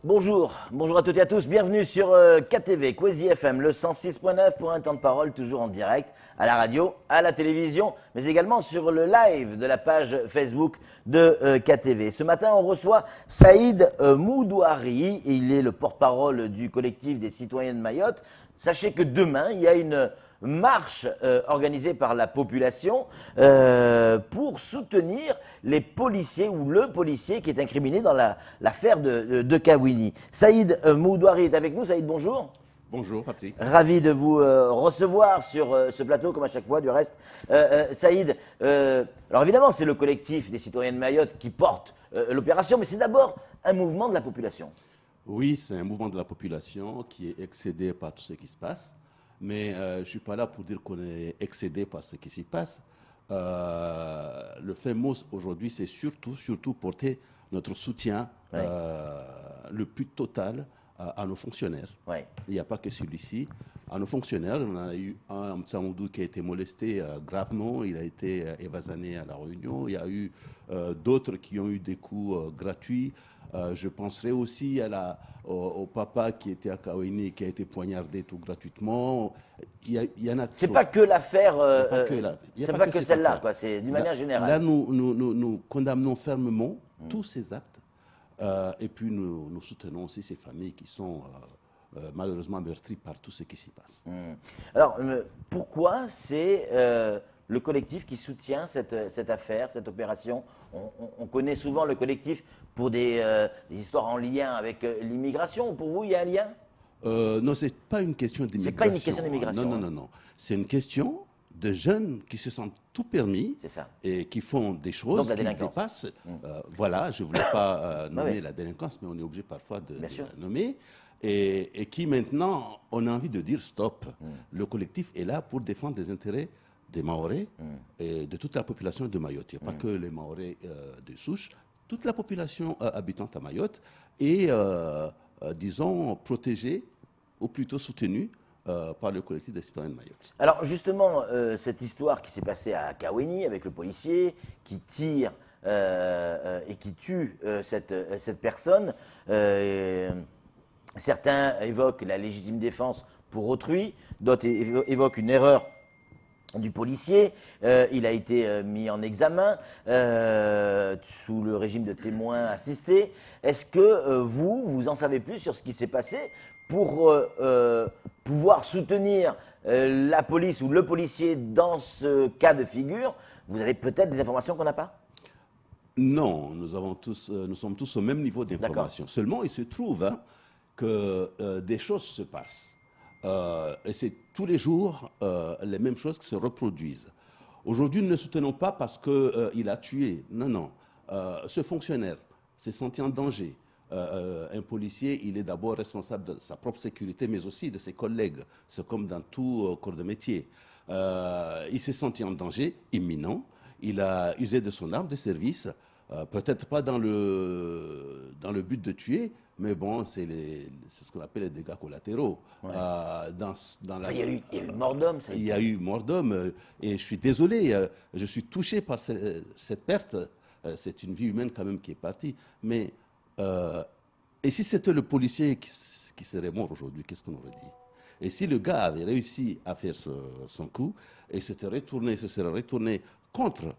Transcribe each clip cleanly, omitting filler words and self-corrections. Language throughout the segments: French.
Bonjour, bonjour à toutes et à tous, bienvenue sur KTV, Kwezi FM, le 106.9 pour un temps de parole, toujours en direct, à la radio, à la télévision, mais également sur le live de la page Facebook de KTV. Ce matin, on reçoit Saïd Moudouari, et il est le porte-parole du collectif des citoyens de Mayotte. Sachez que demain, il y a une marche organisée par la population pour soutenir les policiers ou le policier qui est incriminé dans l'affaire de Kawini. Saïd Moudouari est avec nous. Saïd, bonjour. Bonjour Patrick. Ravi de vous recevoir sur ce plateau, comme à chaque fois du reste. Saïd, alors évidemment c'est le collectif des citoyens de Mayotte qui porte l'opération, mais c'est d'abord un mouvement de la population. Oui, c'est un mouvement de la population qui est excédé par tout ce qui se passe. Mais je ne suis pas là pour dire qu'on est excédé par ce qui s'y passe. Le fait mot aujourd'hui, c'est surtout porter notre soutien le plus total à nos fonctionnaires. Ouais. Il n'y a pas que celui-ci. À nos fonctionnaires, on a eu un Mtsamoudou qui a été molesté gravement, il a été évasané à La Réunion. Il y a eu d'autres qui ont eu des coups gratuits. Je penserai aussi au papa qui était à Kawini, qui a été poignardé tout gratuitement. Il y en a. C'est pas que l'affaire. C'est pas que celle-là, quoi. C'est d'une manière générale. Là, nous condamnons fermement tous ces actes, et puis nous soutenons aussi ces familles qui sont malheureusement meurtries par tout ce qui s'y passe. Alors, pourquoi c'est le collectif qui soutient cette affaire, cette opération? On connaît souvent le collectif pour des histoires en lien avec l'immigration. Pour vous, il y a un lien? Non, ce n'est pas une question d'immigration. C'est pas une question d'immigration. Non. C'est une question de jeunes qui se sentent tout permis et qui font des choses qui dépassent. Voilà, je ne voulais pas nommer la délinquance, mais on est obligé parfois de la nommer. Et qui maintenant, on a envie de dire stop. Le collectif est là pour défendre les intérêts des Mahorais et de toute la population de Mayotte. Il n'y a pas que les Mahorais de souche, toute la population habitante à Mayotte est, disons, protégée ou plutôt soutenue par le collectif des citoyens de Mayotte. Alors justement, cette histoire qui s'est passée à Kawini avec le policier qui tire et qui tue cette personne, certains évoquent la légitime défense pour autrui, d'autres évoquent une erreur du policier. Il a été mis en examen sous le régime de témoin assisté. Est-ce que vous en savez plus sur ce qui s'est passé pour pouvoir soutenir la police ou le policier dans ce cas de figure? Vous avez peut-être des informations qu'on n'a pas? Non, nous sommes tous au même niveau d'information. Seulement, il se trouve que des choses se passent. Et c'est tous les jours les mêmes choses qui se reproduisent. Aujourd'hui, nous ne soutenons pas parce qu'il a tué. Non. Ce fonctionnaire s'est senti en danger. Un policier, il est d'abord responsable de sa propre sécurité, mais aussi de ses collègues. C'est comme dans tout corps de métier. Il s'est senti en danger imminent. Il a usé de son arme de service, peut-être pas dans le but de tuer, mais bon, c'est ce qu'on appelle les dégâts collatéraux. Ouais. Il y a eu mort d'homme. Il y a eu mort d'homme. Et je suis désolé, je suis touché par cette perte. C'est une vie humaine quand même qui est partie. Mais, et si c'était le policier qui serait mort aujourd'hui, qu'est-ce qu'on aurait dit? Et si le gars avait réussi à faire son coup et se serait retourné contre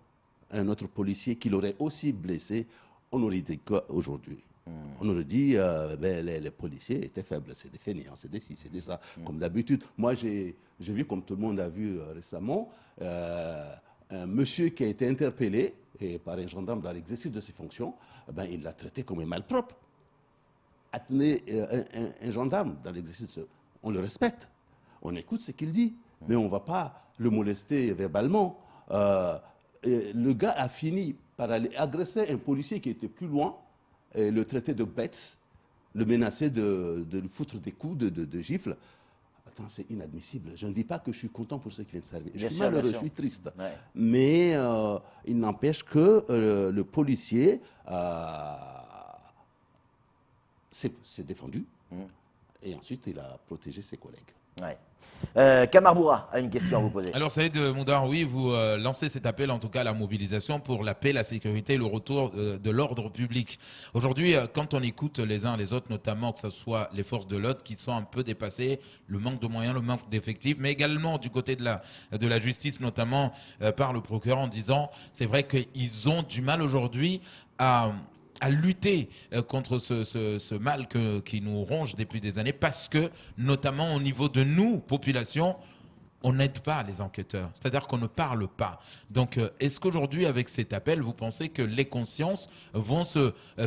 un autre policier qui l'aurait aussi blessé, on aurait dit quoi aujourd'hui? On aurait dit les policiers étaient faibles, c'est des fainéants, c'est des ci, c'est des ça, comme d'habitude. Moi, j'ai vu, comme tout le monde a vu récemment, un monsieur qui a été interpellé par un gendarme dans l'exercice de ses fonctions. Il l'a traité comme un malpropre. Attendez, un gendarme dans l'exercice, on le respecte, on écoute ce qu'il dit, mais on ne va pas le molester verbalement. Le gars a fini par aller agresser un policier qui était plus loin, et le traiter de bête, le menacer de lui foutre des coups, de gifles. Attends, c'est inadmissible. Je ne dis pas que je suis content pour ceux qui viennent servir. Je suis malheureux, je suis triste. Ouais. Mais il n'empêche que le policier s'est défendu et ensuite il a protégé ses collègues. Ouais. Kamarboura a une question à vous poser. Alors, Saïd Moudar, oui, vous lancez cet appel, en tout cas, à la mobilisation pour la paix, la sécurité et le retour de l'ordre public. Aujourd'hui, quand on écoute les uns les autres, notamment que ce soit les forces de l'ordre qui sont un peu dépassées, le manque de moyens, le manque d'effectifs, mais également du côté de la justice, notamment par le procureur, en disant, c'est vrai qu'ils ont du mal aujourd'hui à lutter contre ce mal qui nous ronge depuis des années, parce que, notamment au niveau de nous, population, on n'aide pas les enquêteurs, c'est-à-dire qu'on ne parle pas. Donc, est-ce qu'aujourd'hui, avec cet appel, vous pensez que les consciences vont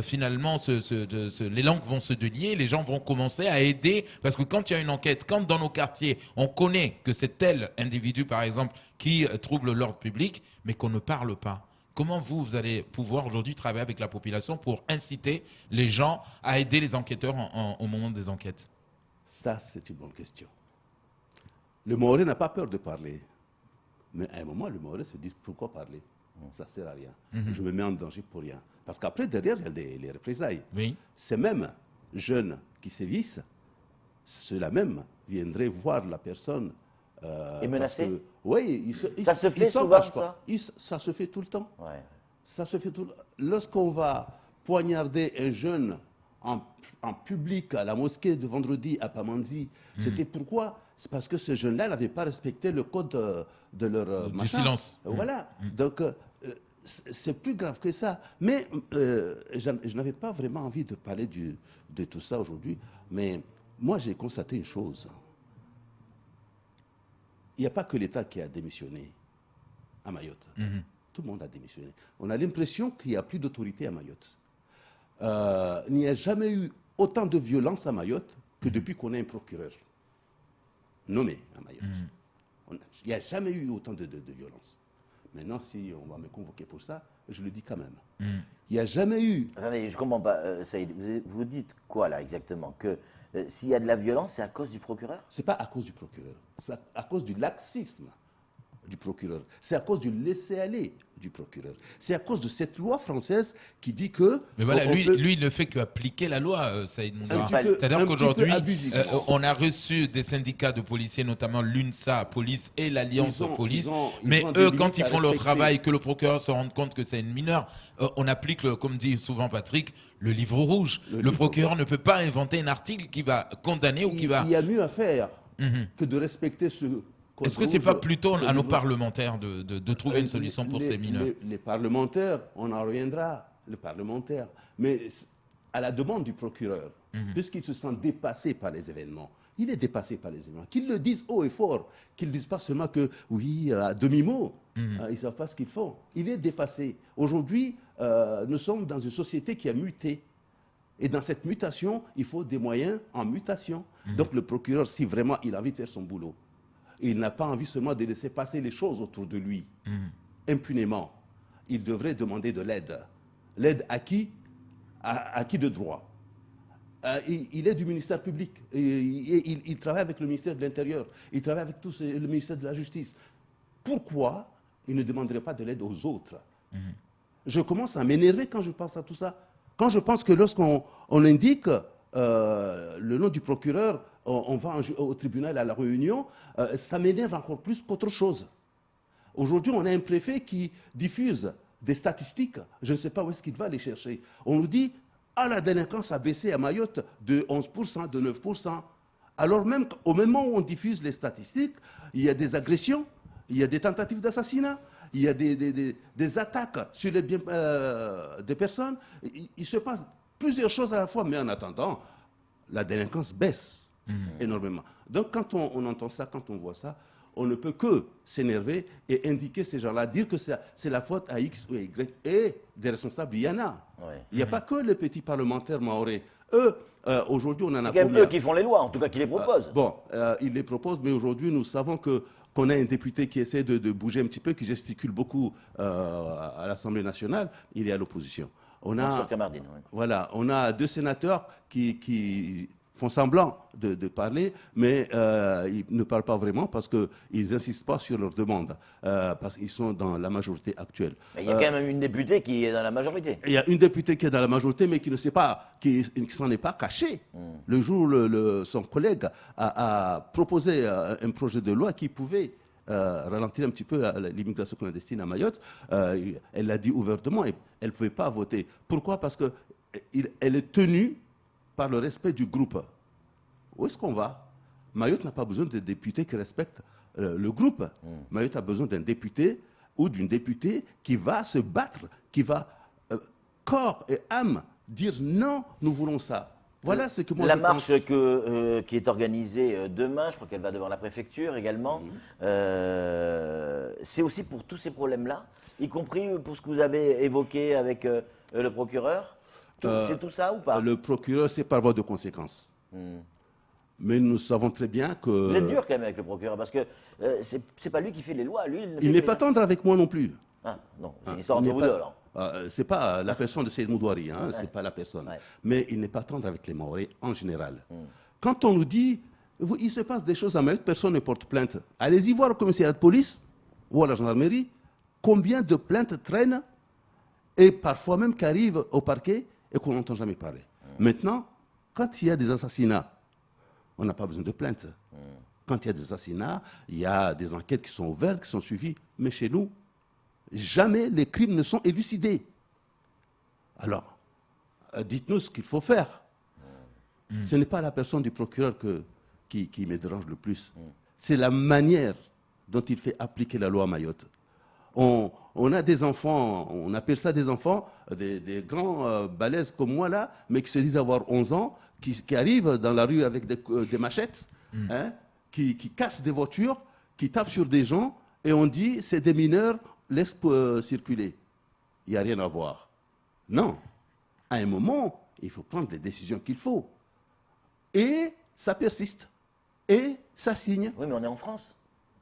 finalement, les langues vont se délier, les gens vont commencer à aider? Parce que quand il y a une enquête, quand dans nos quartiers, on connaît que c'est tel individu, par exemple, qui trouble l'ordre public, mais qu'on ne parle pas, comment vous allez pouvoir aujourd'hui travailler avec la population pour inciter les gens à aider les enquêteurs au moment des enquêtes? Ça, c'est une bonne question. Le Mahorais n'a pas peur de parler. Mais à un moment, le Mahorais se dit pourquoi parler? Ça ne sert à rien. Je me mets en danger pour rien. Parce qu'après, derrière, il y a les représailles. Oui. Ces mêmes jeunes qui sévissent, ceux-là même viendraient voir la personne. Et menacés? Oui, Ça se fait s'en souvent, cachent pas. Ça se fait tout le temps. Ouais. Ça se fait tout. Lorsqu'on va poignarder un jeune en public à la mosquée de vendredi à Pamandzi, c'était pourquoi? C'est parce que ce jeune-là n'avait pas respecté le code de leur Du machin. silence. Voilà. Donc, c'est plus grave que ça. Mais je n'avais pas vraiment envie de parler de tout ça aujourd'hui. Mais moi, j'ai constaté une chose. Il n'y a pas que l'État qui a démissionné à Mayotte. Tout le monde a démissionné. On a l'impression qu'il n'y a plus d'autorité à Mayotte. Il n'y a jamais eu autant de violence à Mayotte que depuis qu'on a un procureur nommé à Mayotte. Il n'y a jamais eu autant de violence. Maintenant, si on va me convoquer pour ça, je le dis quand même. Il n'y a jamais eu... Attendez, je ne comprends pas, Saïd. Vous dites quoi là exactement? Que s'il y a de la violence, c'est à cause du procureur? Ce n'est pas à cause du procureur. C'est à cause du laxisme du procureur. C'est à cause du laisser-aller du procureur. C'est à cause de cette loi française qui dit que... Mais voilà, lui, il ne fait qu'appliquer la loi, Saïd Moundara. C'est-à-dire qu'aujourd'hui, on a reçu des syndicats de policiers, notamment l'UNSA Police et l'Alliance Police. Mais eux, quand ils font leur travail, que le procureur se rende compte que c'est une mineure, on applique, comme dit souvent Patrick, le livre rouge. Le procureur ne peut pas inventer un article qui va condamner ou qui va... Il y a mieux à faire que de respecter ce... Est-ce que ce n'est pas plutôt à nos parlementaires de trouver une solution pour ces mineurs? Les parlementaires, on en reviendra, les parlementaires. Mais à la demande du procureur, puisqu'il se sent dépassé par les événements, il est dépassé par les événements. Qu'ils le disent haut et fort, qu'ils ne disent pas seulement que, oui, à demi-mot, ils ne savent pas ce qu'ils font. Il est dépassé. Aujourd'hui, nous sommes dans une société qui a muté. Et dans cette mutation, il faut des moyens en mutation. Donc le procureur, si vraiment il a envie de faire son boulot, il n'a pas envie seulement de laisser passer les choses autour de lui, impunément. Il devrait demander de l'aide. L'aide à qui? À qui de droit? Il est du ministère public. Il travaille avec le ministère de l'Intérieur. Il travaille avec le ministère de la Justice. Pourquoi il ne demanderait pas de l'aide aux autres? Je commence à m'énerver quand je pense à tout ça. Quand je pense que lorsqu'on indique le nom du procureur, on va au tribunal à La Réunion, ça m'énerve encore plus qu'autre chose. Aujourd'hui, on a un préfet qui diffuse des statistiques, je ne sais pas où est-ce qu'il va les chercher. On nous dit, la délinquance a baissé à Mayotte de 11%, de 9%. Alors même au moment où on diffuse les statistiques, il y a des agressions, il y a des tentatives d'assassinat, il y a des attaques sur les biens des personnes. Il se passe plusieurs choses à la fois, mais en attendant, la délinquance baisse énormément. Donc quand on entend ça, quand on voit ça, on ne peut que s'énerver et indiquer ces gens-là, dire que c'est la faute à X ou Y. Et des responsables, il y en a. Ouais. Il n'y a pas que les petits parlementaires mahorais. Eux, aujourd'hui, on en a combien? C'est quand même eux qui font les lois, en tout cas qui les proposent. Ils les proposent, mais aujourd'hui, nous savons qu'on a un député qui essaie de bouger un petit peu, qui gesticule beaucoup à l'Assemblée nationale. Il est à l'opposition. On a 2 sénateurs qui font semblant de parler, mais ils ne parlent pas vraiment parce qu'ils n'insistent pas sur leurs demandes, parce qu'ils sont dans la majorité actuelle. Mais il y a quand même une députée qui est dans la majorité. Il y a une députée qui est dans la majorité, mais qui ne sait pas, qui s'en est pas cachée. Le jour où son collègue a proposé un projet de loi qui pouvait ralentir un petit peu l'immigration clandestine à Mayotte, elle l'a dit ouvertement, et elle ne pouvait pas voter. Pourquoi? Parce qu'elle est tenue par le respect du groupe. Où est-ce qu'on va? Mayotte n'a pas besoin de députés qui respectent le groupe. Mayotte a besoin d'un député ou d'une députée qui va se battre, qui va corps et âme dire non, nous voulons ça. Voilà ce que moi la je marche pense. qui est organisée demain, je crois qu'elle va devant la préfecture également, c'est aussi pour tous ces problèmes-là, y compris pour ce que vous avez évoqué avec le procureur. C'est tout ça ou pas? Le procureur, c'est par voie de conséquence. Mais nous savons très bien que... Vous êtes dur quand même avec le procureur, parce que c'est pas lui qui fait les lois. Lui, il n'est pas tendre avec moi non plus. Ah, non, c'est une histoire entre vous deux alors. C'est pas la personne de Seyd Moudouari, hein, c'est pas la personne. Ouais. Mais il n'est pas tendre avec les Maoris en général. Quand on nous dit, il se passe des choses à Mayotte, personne ne porte plainte. Allez-y voir au commissariat de police ou à la gendarmerie, combien de plaintes traînent et parfois même qui arrivent au parquet et qu'on n'entend jamais parler. Maintenant, quand il y a des assassinats, on n'a pas besoin de plainte. Quand il y a des assassinats, il y a des enquêtes qui sont ouvertes, qui sont suivies. Mais chez nous, jamais les crimes ne sont élucidés. Alors, dites-nous ce qu'il faut faire. Ce n'est pas la personne du procureur qui me dérange le plus. C'est la manière dont il fait appliquer la loi à Mayotte. On a des enfants, on appelle ça des enfants, des grands balèzes comme moi là, mais qui se disent avoir 11 ans, qui arrivent dans la rue avec des machettes, hein, qui cassent des voitures, qui tapent sur des gens, et on dit c'est des mineurs, laisse circuler. Il n'y a rien à voir. Non. À un moment, il faut prendre les décisions qu'il faut. Et ça persiste. Et ça signe. Oui, mais on est en France.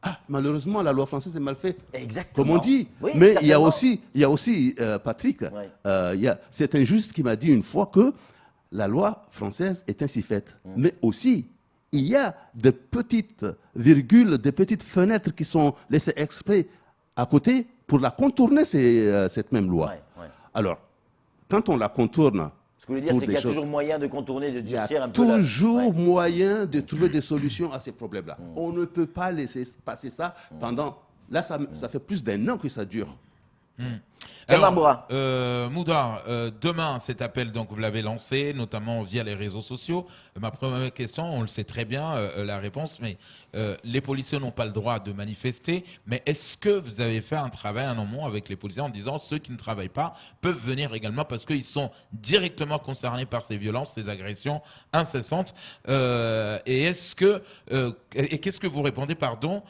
Ah, malheureusement, la loi française est mal faite. Exactement. Comme on dit. Oui, mais il y a certainement. aussi Patrick, Ouais. c'est un juge qui m'a dit une fois que la loi française est ainsi faite. Mais aussi, il y a des petites virgules, des petites fenêtres qui sont laissées exprès à côté pour la contourner, cette même loi. Ouais, ouais. Alors, quand on la contourne, Ce que je veux dire, pour c'est qu'il des y a choses- toujours moyen de contourner, de il y a durcir un peu la... toujours Ouais. moyen de trouver des solutions à ces problèmes-là. On ne peut pas laisser passer ça pendant... Là, ça fait plus d'un an que ça dure. Bernard Bourra. Moudar, demain, cet appel, donc vous l'avez lancé, notamment via les réseaux sociaux. Ma première question, on le sait très bien, la réponse, mais les policiers n'ont pas le droit de manifester. Mais est-ce que vous avez fait un travail en amont avec les policiers en disant ceux qui ne travaillent pas peuvent venir également parce qu'ils sont directement concernés par ces violences, ces agressions incessantes. Et est-ce que et qu'est-ce que vous répondez, pardon,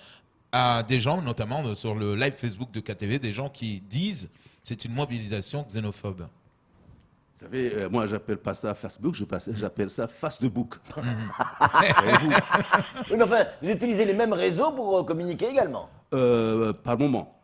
à des gens, notamment sur le live Facebook de KTV, des gens qui disent c'est une mobilisation xénophobe. Vous savez, moi, j'appelle pas ça Facebook, j'appelle ça face de bouc. Oui, mais enfin, vous utilisez les mêmes réseaux pour communiquer également. Par moment.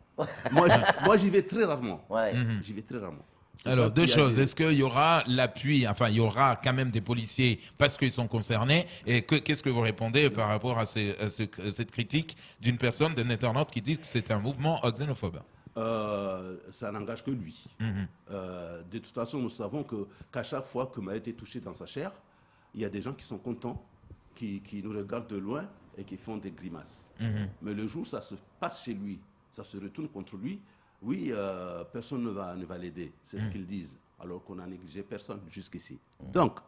Moi, j'y vais très rarement. Ouais. J'y vais très rarement. C'est Alors, pas deux qu'il y a choses. des- Est-ce qu'il y aura l'appui, enfin, il y aura quand même des policiers parce qu'ils sont concernés. Et qu'est-ce que vous répondez par rapport à cette critique d'une personne, d'un internaute qui dit que c'est un mouvement xénophobe? Ça n'engage que lui. De toute façon, nous savons qu'à chaque fois que Mayotte est touché dans sa chair, il y a des gens qui sont contents, qui nous regardent de loin et qui font des grimaces. Mais le jour où ça se passe chez lui, ça se retourne contre lui, oui, personne ne va l'aider. C'est ce qu'ils disent, alors qu'on n'a négligé personne jusqu'ici. Donc,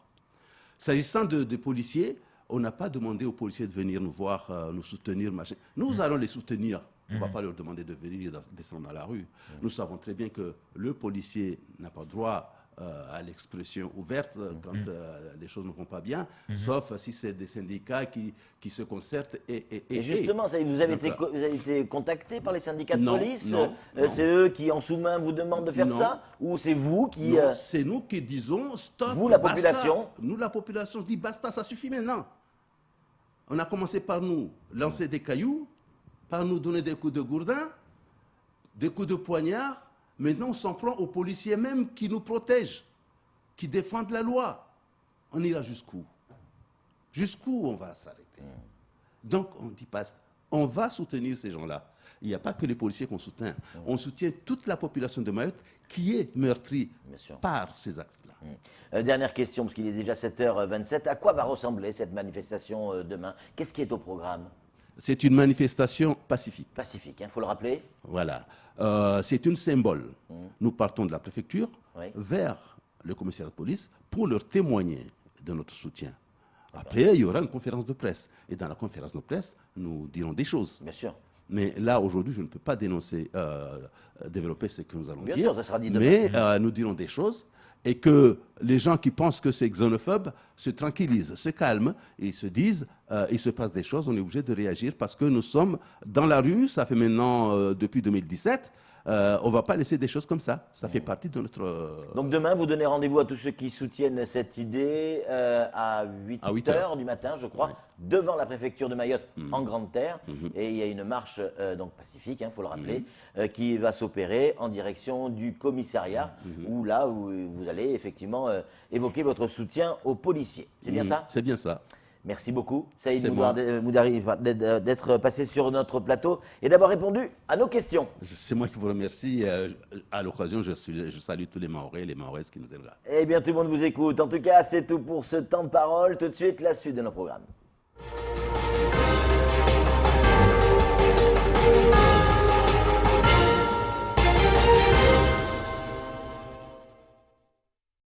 s'agissant des policiers, on n'a pas demandé aux policiers de venir nous voir, nous soutenir, machin. Nous allons les soutenir. On ne va pas leur demander de venir descendre dans la rue. Nous savons très bien que le policier n'a pas droit à l'expression ouverte quand les choses ne vont pas bien, sauf si c'est des syndicats qui se concertent. Et justement, vous avez été contacté par les syndicats de Non, police. non. C'est eux qui, en sous-main, vous demandent de faire Non. ça? Ou c'est vous qui... Non, c'est nous qui disons stop. Vous, la basta. population. Nous, la population, dit basta, ça suffit maintenant. On a commencé par nous lancer des cailloux, par nous donner des coups de gourdin, des coups de poignard. Maintenant, on s'en prend aux policiers même qui nous protègent, qui défendent la loi. On ira jusqu'où? Jusqu'où on va s'arrêter? Donc, on ne dit pas, on va soutenir ces gens-là. Il n'y a pas que les policiers qu'on soutient. On soutient toute la population de Mayotte qui est meurtrie par ces actes-là. Dernière question, parce qu'il est déjà 7h27. À quoi va ressembler cette manifestation demain? Qu'est-ce qui est au programme? C'est une manifestation pacifique. Pacifique, il faut le rappeler. Voilà. C'est un symbole. Nous partons de la préfecture vers le commissariat de police pour leur témoigner de notre soutien. Après, il y aura une conférence de presse. Et dans la conférence de presse, nous dirons des choses. Bien sûr. Mais là, aujourd'hui, je ne peux pas dénoncer, développer ce que nous allons Bien dire. sûr, ça sera dit demain. Mais nous dirons des choses et que les gens qui pensent que c'est xénophobe se tranquillisent, se calment et se disent il se passe des choses, on est obligé de réagir parce que nous sommes dans la rue, ça fait maintenant depuis 2017. On ne va pas laisser des choses comme ça. Ça fait partie de notre... Donc demain, vous donnez rendez-vous à tous ceux qui soutiennent cette idée à 8 heures du matin, je crois, devant la préfecture de Mayotte, en Grande Terre. Et il y a une marche donc pacifique, il faut le rappeler, qui va s'opérer en direction du commissariat, où là, vous allez effectivement évoquer votre soutien aux policiers. C'est bien ça? C'est bien ça. Merci beaucoup, Saïd Moudari, d'être passé sur notre plateau et d'avoir répondu à nos questions. C'est moi qui vous remercie. À l'occasion, je salue tous les Mahorais et les Mahoraises qui nous aident là. Eh bien, tout le monde vous écoute. En tout cas, c'est tout pour ce temps de parole. Tout de suite, la suite de nos programmes.